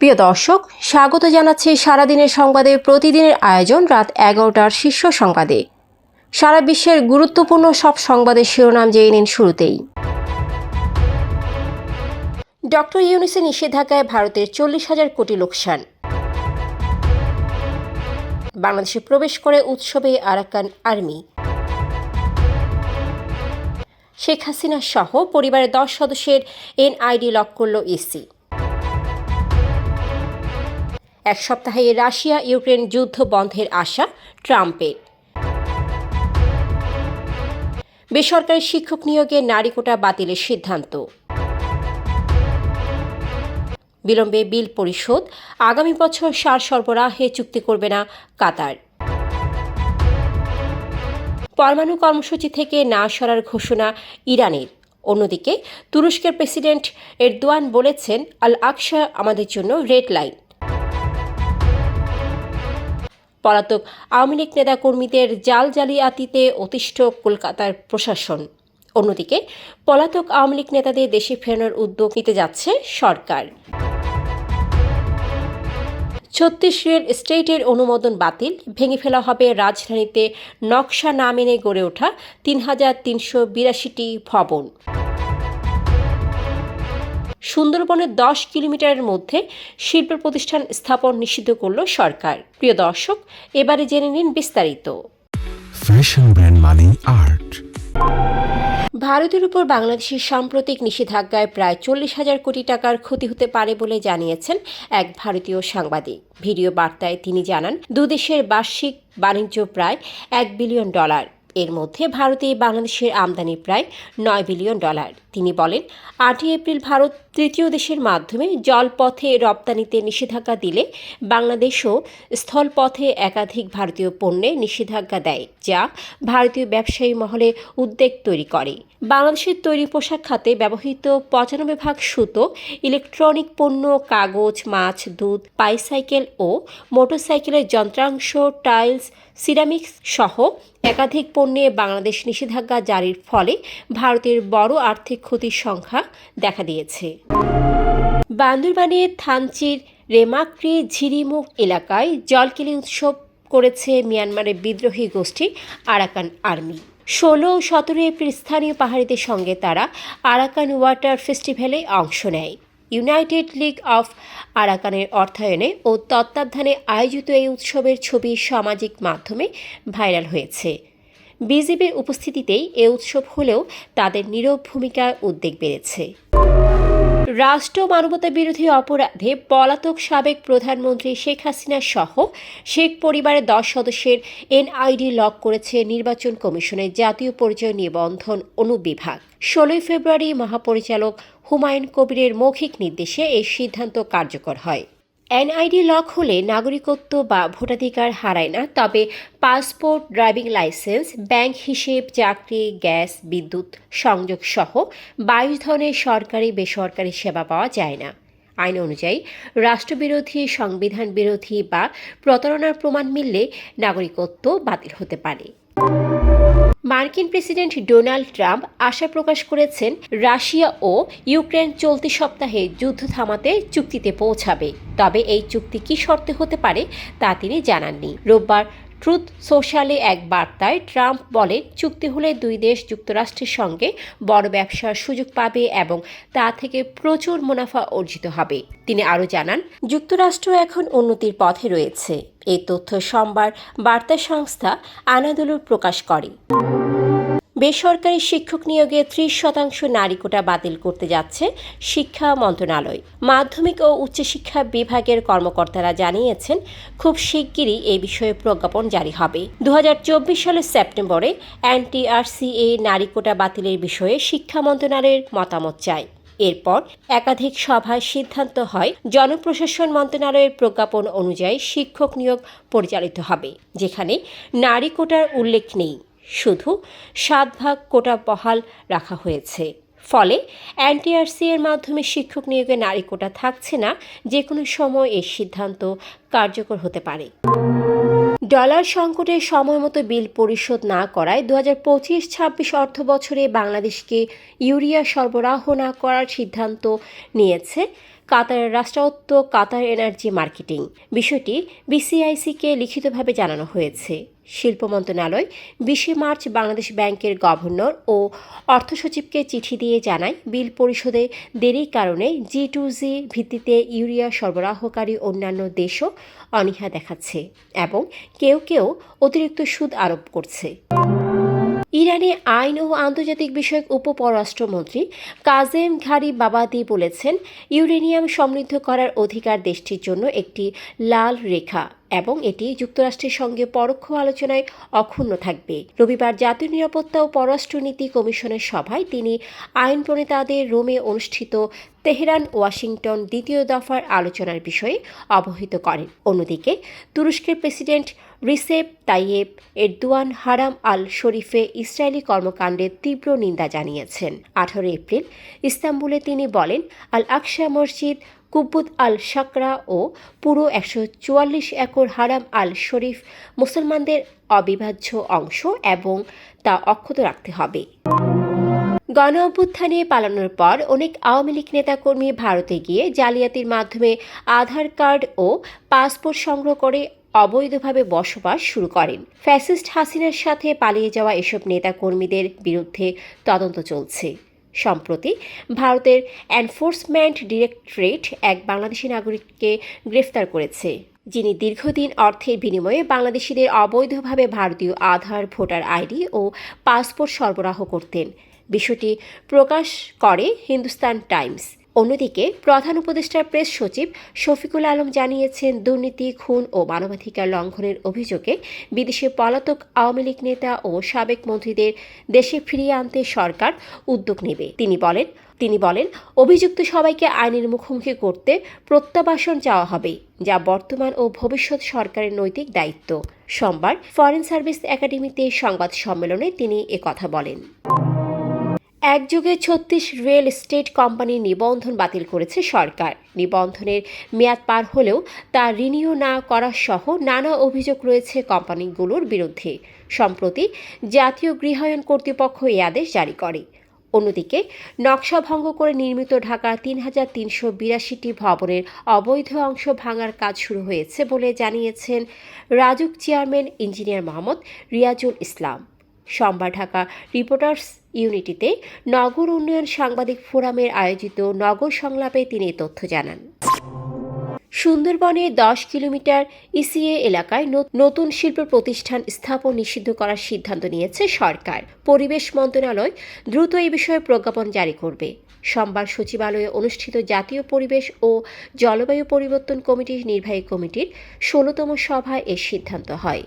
প্রিয় দর্শক, স্বাগত জানাচ্ছি সারাদিনের সংবাদে প্রতিদিনের আয়োজন রাত 11টার শীর্ষ সংবাদে। সারা বিশ্বের গুরুত্বপূর্ণ সব সংবাদের শিরোনাম জেনে নিন শুরুতেই। ডক্টর ইউনূসের নিষেধাজ্ঞায় ভারতের 40,000 কোটি লোকসান। বাংলাদেশে প্রবেশ করে উৎসবে আরাকান আর্মি। শেখ হাসিনা সহ পরিবারের 10 সদস্যের এনআইডি লক করল ইসি। এক সপ্তাহে রাশিয়া ইউক্রেন যুদ্ধ বন্ধের আশা ট্রাম্পের। বেসরকারি শিক্ষক নিয়োগে নারী কোটা বাতিলের সিদ্ধান্ত। বিলম্বে বিল পরিশোধ, আগামী বছর সার সরবরাহে চুক্তি করবে না কাতার। পরমাণু কর্মসূচি থেকে না সরার ঘোষণা ইরানের। অন্যদিকে তুরস্কের প্রেসিডেন্ট এরদোয়ান বলেছেন, আল আকসা আমাদের জন্য রেড লাইন। পলাতক আওয়ামী লীগ নেতাকর্মীদের জাল জালিয়াতিতে অতিষ্ঠ কলকাতার প্রশাসন। অন্যদিকে পলাতক আওয়ামী লীগ নেতাদের দেশে ফেরানোর উদ্যোগ নিতে যাচ্ছে সরকার। 36 রিয়েল এস্টেটের অনুমোদন বাতিল, ভেঙে ফেলা হবে রাজধানীতে নকশা না মেনে গড়ে ওঠা 3,382টি ভবন। সুন্দরবনের 10 কিলোমিটারের মধ্যে শিল্প প্রতিষ্ঠান স্থাপন নিষিদ্ধ করল সরকার। প্রিয় দর্শক, এবারে জেনে নিন বিস্তারিত। ফ্যাশন ব্র্যান্ড মানে আর্ট। ভারতের উপর বাংলাদেশের সাম্প্রতিক নিষেধাজ্ঞায় প্রায় 40,000 কোটি টাকার ক্ষতি হতে পারে বলে জানিয়েছেন এক ভারতীয় সাংবাদিক। ভিডিও বার্তায় তিনি জানান, দুদেশের বার্ষিক বাণিজ্য প্রায় $1 বিলিয়ন। এর মধ্যে ভারতে বাংলাদেশের আমদানি প্রায় $9 বিলিয়ন। তিনি বলেন, 8 এপ্রিল ভারত তৃতীয় দেশের মাধ্যমে জলপথে রপ্তানিতে নিষেধাজ্ঞা দিলে বাংলাদেশও স্থলপথে একাধিক ভারতীয় পণ্যে নিষেধাজ্ঞা দেয়, যা ভারতীয় ব্যবসায়ী মহলে উদ্বেগ তৈরি করে। বাংলাদেশের তৈরি পোশাক খাতে ব্যবহৃত 95% সুতো, ইলেকট্রনিক পণ্য, কাগজ, মাছ, দুধ, বাইসাইকেল ও মোটরসাইকেলের যন্ত্রাংশ, টাইলস, সিরামিক্স সহ একাধিক পণ্যে বাংলাদেশ নিষেধাজ্ঞা জারির ফলে ভারতের বড় আর্থিক ক্ষতির সংখ্যা দেখা দিয়েছে। বান্দরবানের থানচির রেমাক্রি ঝিরিমুখ এলাকায় জলকেলি উৎসব করেছে মিয়ানমারের বিদ্রোহী গোষ্ঠী আরাকান আর্মি। 16 ও 17 এপ্রিল স্থানীয় পাহাড়িদের সঙ্গে তারা আরাকান ওয়াটার ফেস্টিভ্যালে অংশ নেয়। ইউনাইটেড লীগ অফ আরাকানের অর্থায়নে ও তত্ত্বাবধানে আয়োজিত এই উৎসবের ছবি সামাজিক মাধ্যমে ভাইরাল হয়েছে। বিজিবির উপস্থিতিতেই এ উৎসব হলেও তাদের নীরব ভূমিকায় উদ্বেগ বেড়েছে। রাষ্ট্র মানবতা বিরোধী অপরাধে পলাতক সাবেক প্রধানমন্ত্রী শেখ হাসিনা সহ শেখ পরিবারের 10 সদস্যের এনআইডি লক করেছে নির্বাচন কমিশনের জাতীয় পরিচয় নিবন্ধন অনুবিভাগ। 16 ফেব্রুয়ারি মহাপরিচালক হুমায়ুন কবিরের মৌখিক নির্দেশে এই সিদ্ধান্ত কার্যকর হয়। এনআইডি লক হলে নাগরিকত্ব বা ভোটাধিকার হারায় না, তবে পাসপোর্ট, ড্রাইভিং লাইসেন্স, ব্যাংক হিসেব, চাকরি, গ্যাস, বিদ্যুৎ সংযোগ সহ 22 ধরনের সরকারি বেসরকারি সেবা পাওয়া যায় না। আইন অনুযায়ী রাষ্ট্রবিরোধী, সংবিধান বিরোধী বা প্রতারণার প্রমাণ মিললে নাগরিকত্ব বাতিল হতে পারে। মার্কিন প্রেসিডেন্ট ডোনাল্ড ট্রাম্প আশা প্রকাশ করেছেন, রাশিয়া ও ইউক্রেন চলতি সপ্তাহে যুদ্ধ থামাতে চুক্তিতে পৌঁছাবে। তবে এই চুক্তি কী শর্তে হতে পারে তা তিনি জানাননি। রোববার ট্রুথ সোশ্যালে এক বার্তায় ট্রাম্প বলেন, চুক্তি হলে দুই দেশ যুক্তরাষ্ট্রের সঙ্গে বড় ব্যবসার সুযোগ পাবে এবং তা থেকে প্রচুর মুনাফা অর্জিত হবে। তিনি আরও জানান, যুক্তরাষ্ট্র এখন উন্নতির পথে রয়েছে। এই তথ্য সোমবার বার্তা সংস্থা আনাদোলু প্রকাশ করে। বেসরকারি শিক্ষক নিয়োগে 30% নারী কোটা বাতিল করতে যাচ্ছে শিক্ষা মন্ত্রণালয়। মাধ্যমিক ও উচ্চশিক্ষা বিভাগের কর্মকর্তারা জানিয়েছেন, খুব শিগগিরই এই বিষয়ে প্রজ্ঞাপন জারি হবে। 2024 সালের সেপ্টেম্বরে এনটিআরসিএ নারী কোটা বাতিলের বিষয়ে শিক্ষা মন্ত্রণালয়ের মতামত চায়। এরপর একাধিক সভায় সিদ্ধান্ত হয়, জনপ্রশাসন মন্ত্রণালয়ের প্রজ্ঞাপন অনুযায়ী শিক্ষক নিয়োগ পরিচালিত হবে, যেখানে নারী কোটার উল্লেখ নেই। শুধু 7 কোটা বহাল রাখা হয়েছে। ফলে এনটিআরসি এর মাধ্যমে শিক্ষক নিয়োগে নারী কোটা থাকছে না। যে কোনো সময় এই সিদ্ধান্ত কার্যকর হতে পারে। ডলার সংকটে সময়মতো বিল পরিশোধ না করায় 2025-26 অর্থবছরে বাংলাদেশকে ইউরিয়া সরবরাহ না করার সিদ্ধান্ত নিয়েছে কাতারের রাষ্ট্রায়ত্ত কাতার এনার্জি মার্কেটিং। বিষয়টি বিসিআইসিকে লিখিতভাবে জানানো হয়েছে। শিল্প মন্ত্রণালয় 20 মার্চ বাংলাদেশ ব্যাংকের গভর্নর ও অর্থসচিবকে চিঠি দিয়ে জানায়, বিল পরিশোধে দেরির কারণে G2G ভিত্তিতে ইউরিয়া সরবরাহকারী অন্যান্য দেশও অনীহা দেখাচ্ছে এবং কেউ কেউ অতিরিক্ত সুদ আরোপ করছে। ইরানে আইন ও আন্তর্জাতিক বিষয়ক উপপররাষ্ট্রমন্ত্রী কাজেম ঘারিবাবাদি বলেছেন, ইউরেনিয়াম সমৃদ্ধ করার অধিকার দেশটির জন্য একটি লাল রেখা এবং এটি যুক্তরাষ্ট্রের সঙ্গে পরোক্ষ আলোচনায় অক্ষুণ্ণ থাকবে। রবিবার জাতীয় নিরাপত্তা ও পররাষ্ট্রনীতি কমিশনের সভায় তিনি আইন প্রণেতাদের রোমে অনুষ্ঠিত তেহরান ওয়াশিংটন দ্বিতীয় দফার আলোচনার বিষয়ে অবহিত করেন। অন্যদিকে তুরস্কের প্রেসিডেন্ট রিসেপ তাইয়েপ এরদোয়ান হারাম আল শরীফে ইসরায়েলি কর্মকাণ্ডের তীব্র নিন্দা জানিয়েছেন। 18 এপ্রিল ইস্তাম্বুলে তিনি বলেন, আল আকসা মসজিদ, কুব্বুত আল শাকরা ও পুরো 144 একর হারাম আল শরীফ মুসলমানদের অবিভাজ্য অংশ এবং তা অক্ষত রাখতে হবে। গণ অভ্যুত্থানে পালানোর পর অনেক আওয়ামী লীগ নেতাকর্মী ভারতে গিয়ে জালিয়াতির মাধ্যমে আধার কার্ড ও পাসপোর্ট সংগ্রহ করে অবৈধভাবে বসবাস শুরু করেন। ফ্যাসিস্ট হাসিনার সাথে পালিয়ে যাওয়া এসব নেতাকর্মীদের বিরুদ্ধে তদন্ত চলছে। সম্প্রতি ভারতের এনফোর্সমেন্ট ডিরেক্টরেট এক বাংলাদেশি নাগরিককে গ্রেফতার করেছে, যিনি দীর্ঘদিন অর্থের বিনিময়ে বাংলাদেশিদের অবৈধভাবে ভারতীয় আধার, ভোটার আইডি ও পাসপোর্ট সরবরাহ করতেন। বিষয়টি প্রকাশ করে হিন্দুস্তান টাইমস। অন্যদিকে প্রধান উপদেষ্টার প্রেস সচিব শফিকুল আলম জানিয়েছেন, দুর্নীতি, খুন ও মানবাধিকার লঙ্ঘনের অভিযোগে বিদেশে পলাতক আওয়ামী লীগ নেতা ও সাবেক মন্ত্রীদের দেশে ফিরিয়ে আনতে সরকার উদ্যোগ নেবে। তিনি বলেন, অভিযুক্ত সবাইকে আইনের মুখোমুখি করতে প্রত্যাবাসন চাওয়া হবে, যা বর্তমান ও ভবিষ্যৎ সরকারের নৈতিক দায়িত্ব। সোমবার ফরেন সার্ভিস একাডেমিতে সংবাদ সম্মেলনে তিনি একথা বলেন। একযোগে 36 রিয়েল এস্টেট কোম্পানির নিবন্ধন বাতিল করেছে সরকার। নিবন্ধনের মেয়াদ পার হলেও তা রিনিউ না করা সহ নানা অভিযোগ রয়েছে কোম্পানিগুলোর বিরুদ্ধে। সম্প্রতি জাতীয় গৃহায়ণ কর্তৃপক্ষ এই আদেশ জারি করে। অন্যদিকে নকশা ভঙ্গ করে নির্মিত ঢাকার 3382টি ভবনের অবৈধ অংশ ভাঙার কাজ শুরু হয়েছে বলে জানিয়েছেন রাজুক চেয়ারম্যান ইঞ্জিনিয়ার মোহাম্মদ রিয়াজুল ইসলাম। সোমবার ঢাকা রিপোর্টার্স ইউনিটিতে নগর উন্নয়ন সাংবাদিক ফোরামের আয়োজিত নগর সংলাপে তিনি এই তথ্য জানান। সুন্দরবনে 10 কিলোমিটার ইসিএ এলাকায় নতুন শিল্প প্রতিষ্ঠান স্থাপন নিষিদ্ধ করার সিদ্ধান্ত নিয়েছে সরকার। পরিবেশ মন্ত্রণালয় দ্রুত এই বিষয়ে প্রজ্ঞাপন জারি করবে। সোমবার সচিবালয়ে অনুষ্ঠিত জাতীয় পরিবেশ ও জলবায়ু পরিবর্তন কমিটির নির্বাহী কমিটির 16তম সভায় এ সিদ্ধান্ত হয়।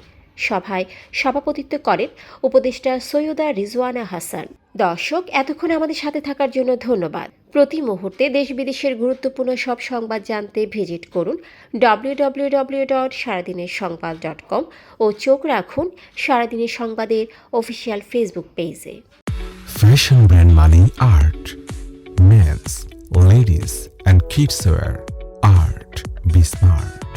সভায় সভাপতিত্ব করেন উপদেষ্টা সৈয়দা রিজওয়ানা হাসান। দর্শক, এতক্ষণ আমাদের সাথে থাকার জন্য ধন্যবাদ। প্রতি মুহূর্তে দেশ বিদেশের গুরুত্বপূর্ণ সব সংবাদ জানতে ভিজিট করুন www.সারাদিনেরসংবাদ.com ও চোখ রাখুন সারাদিনের সংবাদের অফিসিয়াল ফেসবুক পেজে। Fashion brand money art. Men's, ladies and kids wear art. Be smart.